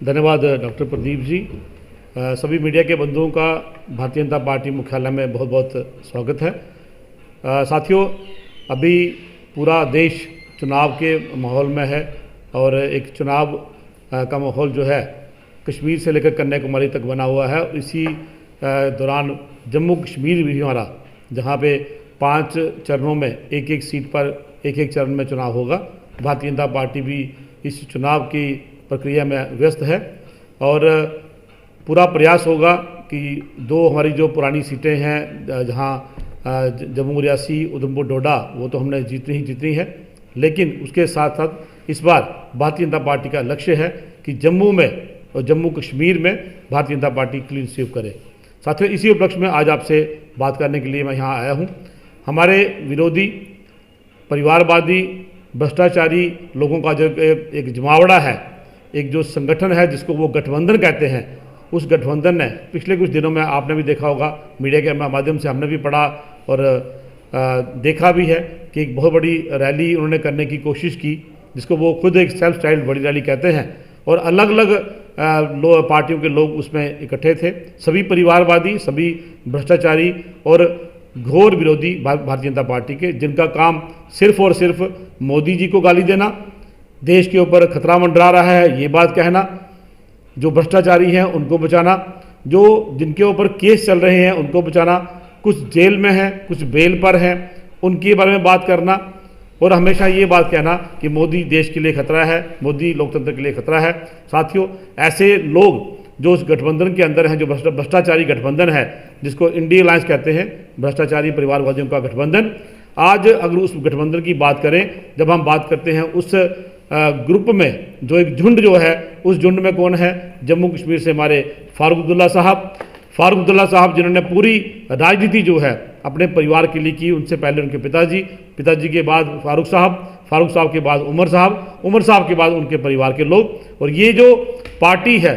धन्यवाद डॉक्टर प्रदीप जी। सभी मीडिया के बंधुओं का भारतीय जनता पार्टी मुख्यालय में बहुत बहुत स्वागत है। साथियों, अभी पूरा देश चुनाव के माहौल में है और एक चुनाव का माहौल जो है कश्मीर से लेकर कन्याकुमारी तक बना हुआ है। इसी दौरान जम्मू कश्मीर भी हमारा, जहाँ पे 5 चरणों में एक एक सीट पर एक एक चरण में चुनाव होगा। भारतीय जनता पार्टी भी इस चुनाव की प्रक्रिया में व्यस्त है और पूरा प्रयास होगा कि 2 हमारी जो पुरानी सीटें हैं, जहां जम्मू रियासी उधमपुर डोडा, वो तो हमने जीतनी है, लेकिन उसके साथ साथ इस बार भारतीय जनता पार्टी का लक्ष्य है कि जम्मू में और जम्मू कश्मीर में Bharatiya Janata party clean sweep करे। साथियों, इसी उपलक्ष्य में आज आपसे बात करने के लिए मैं यहाँ आया हूँ। हमारे विरोधी, परिवारवादी, भ्रष्टाचारी लोगों का जो एक जमावड़ा है, एक जो संगठन है जिसको वो गठबंधन कहते हैं, उस गठबंधन ने पिछले कुछ दिनों में आपने भी देखा होगा, मीडिया के माध्यम से हमने भी पढ़ा और देखा भी है कि एक बहुत बड़ी रैली उन्होंने करने की कोशिश की, जिसको वो खुद एक सेल्फ स्टाइल्ड बड़ी रैली कहते हैं, और अलग अलग पार्टियों के लोग उसमें इकट्ठे थे। सभी परिवारवादी, सभी भ्रष्टाचारी और घोर विरोधी भारतीय जनता पार्टी के, जिनका काम सिर्फ और सिर्फ मोदी जी को गाली देना, देश के ऊपर खतरा मंडरा रहा है ये बात कहना, जो भ्रष्टाचारी हैं उनको बचाना, जो जिनके ऊपर केस चल रहे हैं उनको बचाना, कुछ जेल में हैं, कुछ बेल पर हैं, उनके बारे में बात करना, और हमेशा ये बात कहना कि मोदी देश के लिए खतरा है, मोदी लोकतंत्र के लिए खतरा है। साथियों, ऐसे लोग जो उस गठबंधन के अंदर हैं, जो भ्रष्टाचारी गठबंधन है, जिसको इंडिया अलायंस कहते हैं, भ्रष्टाचारी परिवारवादियों का गठबंधन, आज अगर उस गठबंधन की बात करें, जब हम बात करते हैं उस ग्रुप में जो एक झुंड जो है, उस झुंड में कौन है? जम्मू कश्मीर से हमारे फारूक अब्दुल्ला साहब, जिन्होंने पूरी राजनीति जो है अपने परिवार के लिए की। उनसे पहले उनके पिताजी के बाद फारूक साहब के बाद उमर साहब के बाद उनके परिवार के लोग। और ये जो पार्टी है,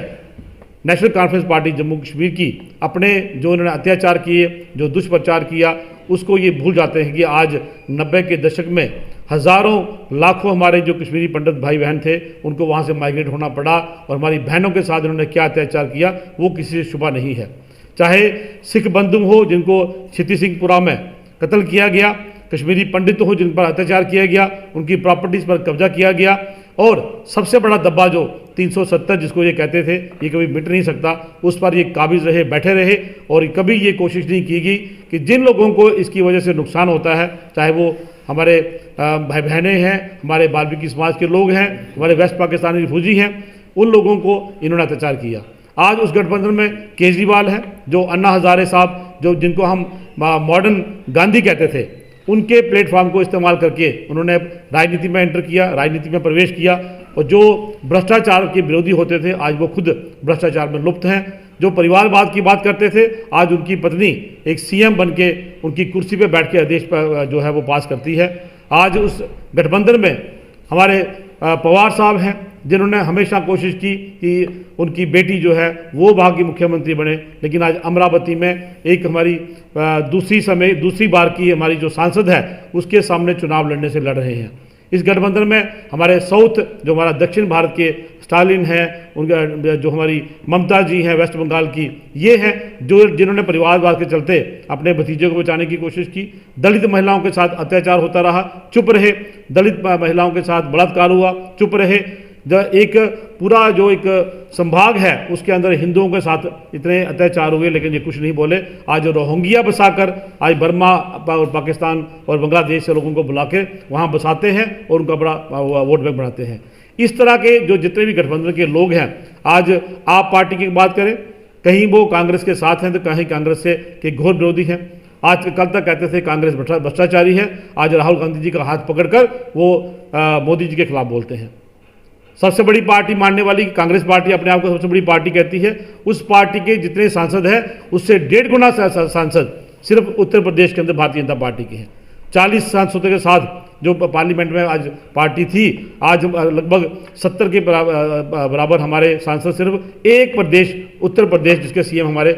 national conference party Jammu Kashmir की, अपने जो उन्होंने अत्याचार किए, जो दुष्प्रचार किया, उसको ये भूल जाते हैं कि आज 90 के दशक में हज़ारों लाखों हमारे जो कश्मीरी पंडित भाई बहन थे, उनको वहाँ से माइग्रेट होना पड़ा, और हमारी बहनों के साथ उन्होंने क्या अत्याचार किया वो किसी से शुबा नहीं है। चाहे सिख बंधु हो जिनको क्षिति सिंहपुरा में कत्ल किया गया, कश्मीरी पंडित हो जिन पर अत्याचार किया गया, उनकी प्रॉपर्टीज़ पर कब्जा किया गया, और सबसे बड़ा दब्बा जो 370 जिसको ये कहते थे, ये कभी मिट नहीं सकता, उस पर ये काबिज रहे, बैठे रहे, और कभी ये कोशिश नहीं की गई कि जिन लोगों को इसकी वजह से नुकसान होता है, चाहे वो हमारे भाई बहनें हैं, हमारे बाल्मीकि समाज के लोग हैं, हमारे वेस्ट पाकिस्तानी रिफ्यूजी हैं, उन लोगों को इन्होंने अत्याचार किया। आज उस गठबंधन में केजरीवाल हैं, जो अन्ना हजारे साहब, जो जिनको हम मॉडर्न गांधी कहते थे, उनके प्लेटफॉर्म को इस्तेमाल करके उन्होंने राजनीति में एंटर किया, राजनीति में प्रवेश किया, और जो भ्रष्टाचार के विरोधी होते थे आज वो खुद भ्रष्टाचार में लुप्त हैं। जो परिवारवाद की बात करते थे, आज उनकी पत्नी एक सीएम बन के उनकी कुर्सी पे बैठ के आदेश पर जो है वो पास करती है। आज उस गठबंधन में हमारे पवार साहब हैं, जिन्होंने हमेशा कोशिश की कि उनकी बेटी जो है वो वहाँ की मुख्यमंत्री बने, लेकिन आज अमरावती में एक हमारी दूसरी बार की हमारी जो सांसद है, उसके सामने चुनाव लड़ने से लड़ रहे हैं। इस गठबंधन में हमारे साउथ, जो हमारा दक्षिण भारत के स्टालिन हैं, उनका जो हमारी ममता जी हैं वेस्ट बंगाल की, ये हैं जो जिन्होंने परिवारवाद के चलते अपने भतीजे को बचाने की कोशिश की। दलित महिलाओं के साथ अत्याचार होता रहा, चुप रहे। दलित महिलाओं के साथ बलात्कार हुआ, चुप रहे। एक पूरा जो एक संभाग है उसके अंदर हिंदुओं के साथ इतने अत्याचार हुए, लेकिन ये कुछ नहीं बोले। आज रोहिंग्या बसाकर आज बर्मा और पाकिस्तान और बांग्लादेश से लोगों को बुला के वहाँ बसाते हैं और उनका बड़ा वोट बैंक बनाते हैं। इस तरह के जो जितने भी गठबंधन के लोग हैं, आज आप पार्टी की बात करें, कहीं वो कांग्रेस के साथ हैं तो कहीं कांग्रेस से के घोर विरोधी हैं। आज कल तक कहते थे कांग्रेस भ्रष्टाचारी है, आज राहुल गांधी जी का हाथ पकड़कर वो मोदी जी के खिलाफ बोलते हैं। सबसे बड़ी पार्टी मानने वाली कांग्रेस पार्टी अपने आप को सबसे बड़ी पार्टी कहती है, उस पार्टी के जितने सांसद हैं उससे 1.5 गुना सांसद सिर्फ उत्तर प्रदेश के अंदर भारतीय जनता पार्टी के हैं। 40 सांसदों के साथ जो पार्लियामेंट में आज पार्टी थी, आज लगभग 70 के बराबर हमारे सांसद सिर्फ एक प्रदेश, उत्तर प्रदेश, जिसके सीएम हमारे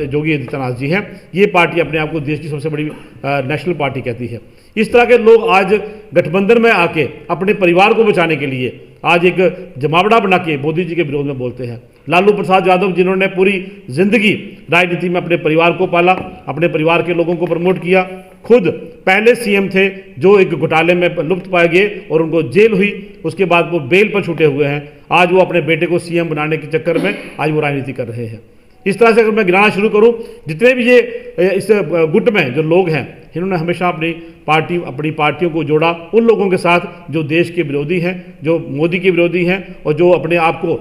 जोगी आदित्यनाथ जी हैं। ये पार्टी अपने आप को देश की सबसे बड़ी नेशनल पार्टी कहती है। इस तरह के लोग आज गठबंधन में आके अपने परिवार को बचाने के लिए आज एक जमावड़ा बना के मोदी जी के विरोध में बोलते हैं। लालू प्रसाद यादव जिन्होंने पूरी जिंदगी राजनीति में अपने परिवार को पाला, अपने परिवार के लोगों को प्रमोट किया, खुद पहले सीएम थे जो एक घोटाले में लुप्त पाए गए और उनको जेल हुई, उसके बाद वो बेल पर छूटे हुए हैं। आज वो अपने बेटे को सीएम बनाने के चक्कर में आज वो राजनीति कर रहे हैं। इस तरह से अगर मैं गिनाना शुरू करूं, जितने भी ये इस गुट में जो लोग हैं, इन्होंने हमेशा अपनी पार्टियों को जोड़ा उन लोगों के साथ जो देश के विरोधी हैं, जो मोदी के विरोधी हैं और जो अपने आप को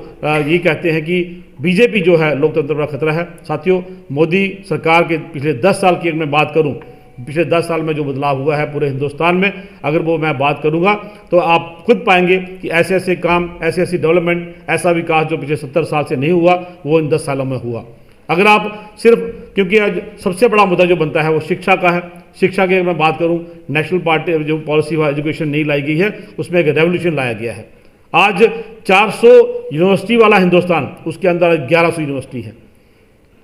ये कहते हैं कि बीजेपी जो है लोकतंत्र का खतरा है। साथियों, मोदी सरकार के पिछले 10 साल की अगर मैं बात करूं, पिछले 10 साल में जो बदलाव हुआ है पूरे हिंदुस्तान में, अगर वो मैं बात करूंगा तो आप खुद पाएंगे कि ऐसे ऐसे काम, ऐसी ऐसी डेवलपमेंट, ऐसा विकास जो पिछले 70 साल से नहीं हुआ वो इन 10 सालों में हुआ। अगर आप सिर्फ, क्योंकि आज सबसे बड़ा मुद्दा जो बनता है वो शिक्षा का है, शिक्षा की अगर मैं बात करूं, नेशनल पार्टी जो पॉलिसी ऑफ एजुकेशन नहीं लाई गई है, उसमें एक रेवोल्यूशन लाया गया है। आज 400 यूनिवर्सिटी वाला हिंदुस्तान, उसके अंदर 1100 यूनिवर्सिटी है।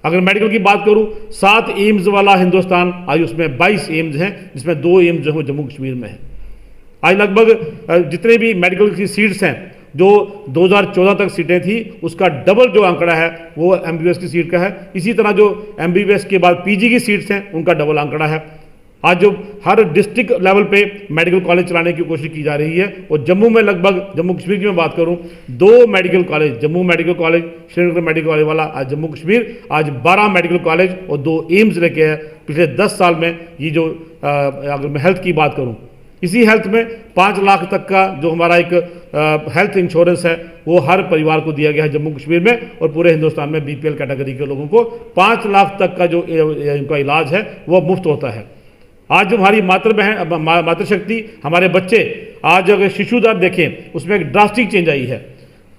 अगर मेडिकल की बात करूं, 7 एम्स वाला हिंदुस्तान, आज उसमें 22 एम्स हैं, जिसमें 2 एम्स जो है जम्मू कश्मीर में है। आज लगभग जितने भी मेडिकल की सीट्स हैं, जो 2014 तक सीटें थी, उसका डबल जो आंकड़ा है वो एमबीबीएस की सीट का है। इसी तरह जो एमबीबीएस के बाद पीजी की सीट्स हैं, उनका डबल आंकड़ा है। आज जो हर डिस्ट्रिक्ट लेवल पे मेडिकल कॉलेज चलाने की कोशिश की जा रही है, और जम्मू में लगभग, जम्मू कश्मीर की मैं बात करूं, 2 medical college, Jammu medical college, Srinagar medical college वाला, आज जम्मू कश्मीर आज 12 मेडिकल कॉलेज और 2 एम्स लेके है पिछले 10 साल में। ये जो अगर मैं हेल्थ की बात करूं, इसी हेल्थ में 5 लाख तक का जो हमारा एक हेल्थ इंश्योरेंस है वो हर परिवार को दिया गया है जम्मू कश्मीर में, और पूरे हिंदुस्तान में बीपीएल कैटेगरी के लोगों को 5 लाख तक का जो इनका इलाज है वो मुफ्त होता है। आज जो हमारी मातृशक्ति, हमारे बच्चे, आज अगर शिशु दर देखें उसमें एक ड्रास्टिक चेंज आई है।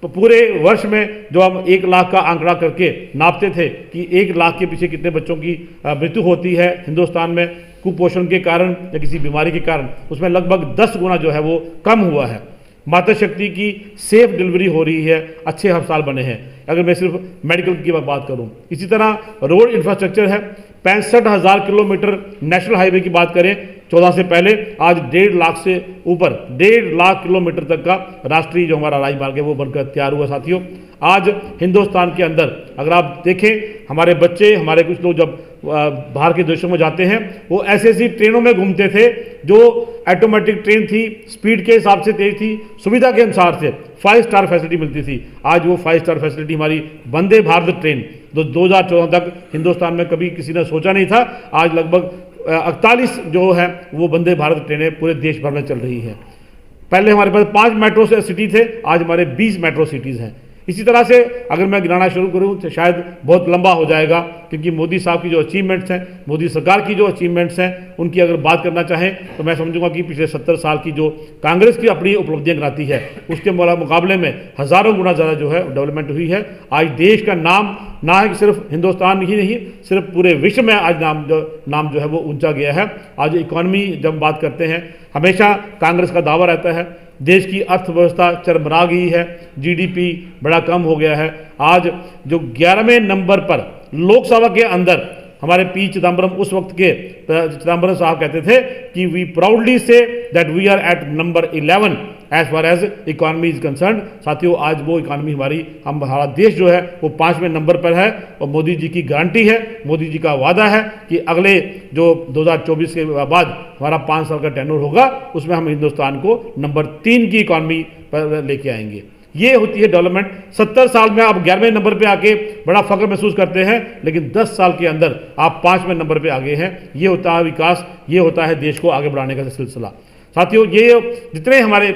तो पूरे वर्ष में जो हम 1 लाख का आंकड़ा करके नापते थे कि 1 लाख के पीछे कितने बच्चों की मृत्यु होती है हिंदुस्तान में कुपोषण के कारण या किसी बीमारी के कारण, उसमें लगभग 10 गुना जो है वो कम हुआ है। मातृशक्ति की सेफ डिलीवरी हो रही है, अच्छे अस्पताल बने हैं। अगर मैं सिर्फ मेडिकल की बात करूं, इसी तरह रोड इंफ्रास्ट्रक्चर है, 65,000 किलोमीटर नेशनल हाईवे की बात करें 14 से पहले, आज 1.5 लाख से ऊपर 1.5 लाख किलोमीटर तक का राष्ट्रीय जो हमारा राजमार्ग है वो बनकर तैयार हुआ। साथियों, आज हिंदुस्तान के अंदर अगर आप देखें, हमारे बच्चे, हमारे कुछ लोग जब बाहर के देशों में जाते हैं, वो ऐसी ऐसी ट्रेनों में घूमते थे जो ऑटोमेटिक ट्रेन थी, स्पीड के हिसाब से तेज थी, सुविधा के अनुसार से 5 स्टार फैसिलिटी मिलती थी। आज वो 5 स्टार फैसिलिटी हमारी वंदे भारत ट्रेन 2014 तक हिंदुस्तान में कभी किसी ने सोचा नहीं था, आज लगभग 48 जो है वो वंदे भारत ट्रेनें पूरे देश भर में चल रही है। पहले हमारे पास 5 मेट्रो सिटी थे, आज हमारे 20 मेट्रो सिटीज़ हैं। इसी तरह से अगर मैं गिनाना शुरू करूं तो शायद बहुत लंबा हो जाएगा, क्योंकि मोदी साहब की जो अचीवमेंट्स हैं, मोदी सरकार की जो अचीवमेंट्स हैं, उनकी अगर बात करना चाहें तो मैं समझूंगा कि पिछले 70 साल की जो कांग्रेस की अपनी उपलब्धियां गिनाती है, उसके मुकाबले में हज़ारों गुना ज़्यादा जो है डेवलपमेंट हुई है। आज देश का नाम ना है कि सिर्फ हिंदुस्तान ही नहीं, सिर्फ पूरे विश्व में आज नाम जो है वो ऊंचा गया है। आज इकॉनमी जब बात करते हैं, हमेशा कांग्रेस का दावा रहता है देश की अर्थव्यवस्था चरमरा गई है, जीडीपी बड़ा कम हो गया है। आज जो 11वें नंबर पर लोकसभा के अंदर हमारे पी चिदम्बरम, उस वक्त के चिदम्बरम साहब कहते थे कि we proudly say that we are at number 11 as far as economy is concern. साथियों, आज वो इकॉनमी हमारा देश जो है वो 5वें नंबर पर है, और मोदी जी की गारंटी है, मोदी जी का वादा है कि अगले जो 2024 के बाद हमारा 5 साल का टेन्योर होगा, उसमें हम हिंदुस्तान को नंबर 3 की इकॉनमी पर लेके आएंगे। ये होती है डेवलपमेंट। 70 साल में आप 11वें नंबर पे आके बड़ा फख्र महसूस करते हैं, लेकिन 10 साल के अंदर आप 5वें नंबर पे आ गए हैं। ये होता है विकास, ये होता है देश को आगे बढ़ाने का सिलसिला। साथियों, ये जितने हमारे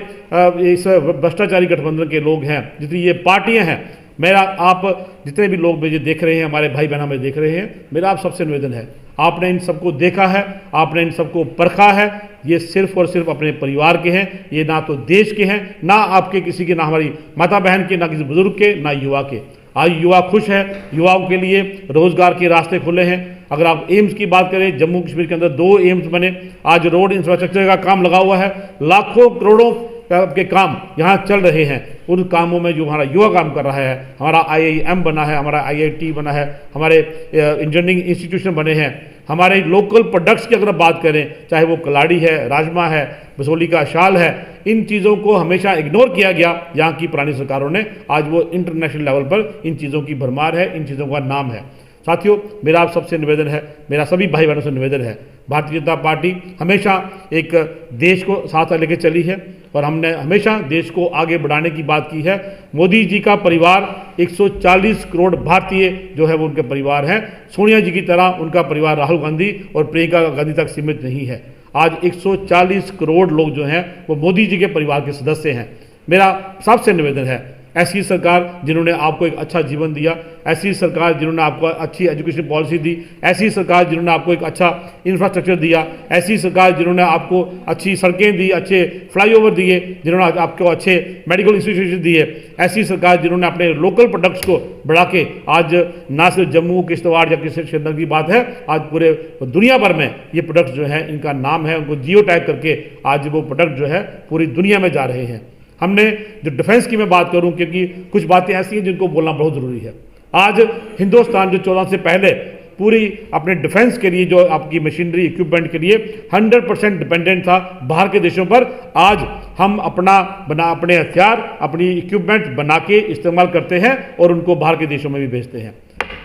इस भ्रष्टाचारी गठबंधन के लोग हैं, जितनी ये पार्टियां हैं, मेरा आप जितने भी लोग मुझे देख रहे हैं, हमारे भाई बहन हमें देख रहे हैं, मेरा आप सबसे निवेदन है, आपने इन सबको देखा है, आपने इन सबको परखा है। ये सिर्फ और सिर्फ अपने परिवार के हैं, ये ना तो देश के हैं, ना आपके किसी के, ना हमारी माता बहन के, ना किसी बुजुर्ग के, ना युवा के। आज युवा खुश है, युवाओं के लिए रोजगार के रास्ते खुले हैं। अगर आप एम्स की बात करें, जम्मू कश्मीर के अंदर 2 एम्स बने, आज रोड इंफ्रास्ट्रक्चर का काम लगा हुआ है, लाखों करोड़ों के काम यहाँ चल रहे हैं। उन कामों में जो हमारा युवा काम कर रहा है, हमारा IIM बना है, हमारा IIT बना है, हमारे इंजीनियरिंग इंस्टीट्यूशन बने हैं, हमारे लोकल प्रोडक्ट्स की अगर बात करें, चाहे वो कलाड़ी है, राजमा है, बसोली का शाल है, इन चीज़ों को हमेशा इग्नोर किया गया यहाँ की पुरानी सरकारों ने। आज वो इंटरनेशनल लेवल पर इन चीज़ों की भरमार है, इन चीज़ों का नाम है। साथियों, मेरा आप सबसे निवेदन है, मेरा सभी भाई बहनों से निवेदन है, भारतीय जनता पार्टी हमेशा एक देश को साथ लेकर चली है और हमने हमेशा देश को आगे बढ़ाने की बात की है। मोदी जी का परिवार 140 करोड़ भारतीय जो है वो उनके परिवार हैं। सोनिया जी की तरह उनका परिवार राहुल गांधी और प्रियंका गांधी तक सीमित नहीं है। आज 140 करोड़ लोग जो हैं वो मोदी जी के परिवार के सदस्य हैं। मेरा सबसे निवेदन है, ऐसी सरकार जिन्होंने आपको एक अच्छा जीवन दिया, ऐसी सरकार जिन्होंने आपको अच्छी एजुकेशन पॉलिसी दी, ऐसी सरकार जिन्होंने आपको एक अच्छा इंफ्रास्ट्रक्चर दिया, ऐसी सरकार जिन्होंने आपको अच्छी सड़कें दी, अच्छे फ्लाईओवर दिए, जिन्होंने आपको अच्छे मेडिकल इंस्टीट्यूशन दिए, ऐसी सरकार जिन्होंने अपने लोकल प्रोडक्ट्स को बढ़ा के आज ना सिर्फ जम्मू किश्तवाड़ या किसी क्षेत्र की बात है, आज पूरे दुनिया भर में ये प्रोडक्ट्स जो है इनका नाम है, उनको जियो टैग करके आज वो प्रोडक्ट जो है पूरी दुनिया में जा रहे हैं। हमने जो डिफेंस की मैं बात करूं, क्योंकि कुछ बातें ऐसी हैं जिनको बोलना बहुत ज़रूरी है। आज हिंदुस्तान जो 14 से पहले पूरी अपने डिफेंस के लिए जो आपकी मशीनरी इक्विपमेंट के लिए 100% डिपेंडेंट था बाहर के देशों पर, आज हम अपने हथियार, अपनी इक्विपमेंट बना के इस्तेमाल करते हैं और उनको बाहर के देशों में भी भेजते हैं।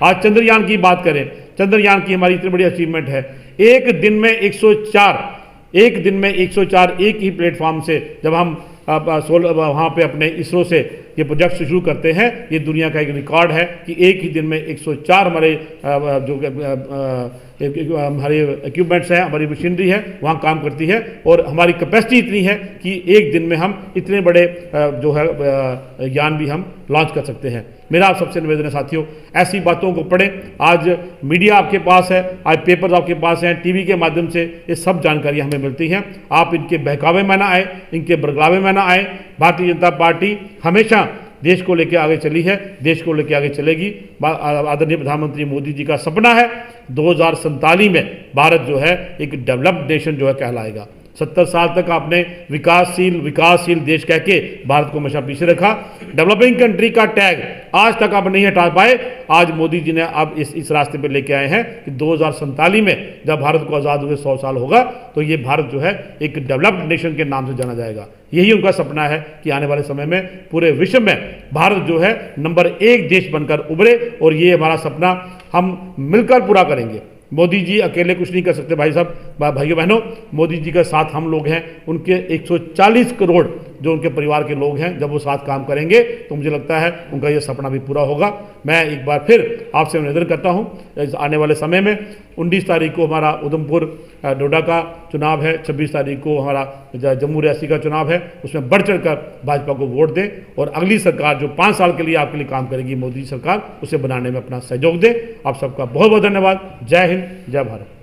आज चंद्रयान की बात करें, चंद्रयान की हमारी इतनी बड़ी अचीवमेंट है। एक दिन में 104 एक ही प्लेटफॉर्म से जब हम वहाँ पे अपने इसरो से ये प्रोजेक्ट शुरू करते हैं, ये दुनिया का एक रिकॉर्ड है कि एक ही दिन में 104 हमारे हमारे इक्विपमेंट्स हैं, हमारी मशीनरी है वहाँ काम करती है और हमारी कैपेसिटी इतनी है कि एक दिन में हम इतने बड़े जो है यान भी हम लॉन्च कर सकते हैं। मेरा आप सबसे निवेदन है साथियों, ऐसी बातों को पढ़ें। आज मीडिया आपके पास है, आज पेपर्स आपके पास हैं, टीवी के माध्यम से ये सब जानकारियाँ हमें मिलती हैं। आप इनके बहकावे में ना आए, इनके बरगलावे में ना आए। भारतीय जनता पार्टी हमेशा देश को लेकर आगे चली है, देश को लेकर आगे चलेगी। आदरणीय प्रधानमंत्री मोदी जी का सपना है 2047 में भारत जो है एक डेवलप्ड नेशन जो है कहलाएगा। 70 साल तक आपने विकासशील देश कह के भारत को हमेशा पीछे रखा। डेवलपिंग कंट्री का टैग आज तक आप नहीं हटा पाए। आज मोदी जी ने अब इस रास्ते पे लेके आए हैं कि 2047 में जब भारत को आज़ाद हुए 100 साल होगा तो ये भारत जो है एक डेवलप्ड नेशन के नाम से जाना जाएगा। यही उनका सपना है कि आने वाले समय में पूरे विश्व में भारत जो है नंबर 1 देश बनकर उभरे और ये हमारा सपना हम मिलकर पूरा करेंगे। मोदी जी अकेले कुछ नहीं कर सकते भाई साहब, भाइयों बहनों, मोदी जी के साथ हम लोग हैं, उनके 140 करोड़ जो उनके परिवार के लोग हैं, जब वो साथ काम करेंगे तो मुझे लगता है उनका ये सपना भी पूरा होगा। मैं एक बार फिर आपसे निवेदन करता हूँ, आने वाले समय में 19 तारीख को हमारा उधमपुर डोडा का चुनाव है, 26 तारीख को हमारा जम्मू रियासी का चुनाव है, उसमें बढ़ चढ़ कर भाजपा को वोट दें और अगली सरकार जो 5 साल के लिए आपके लिए काम करेगी मोदी सरकार, उसे बनाने में अपना सहयोग दें। आप सबका बहुत बहुत धन्यवाद। जय हिंद, जय भारत।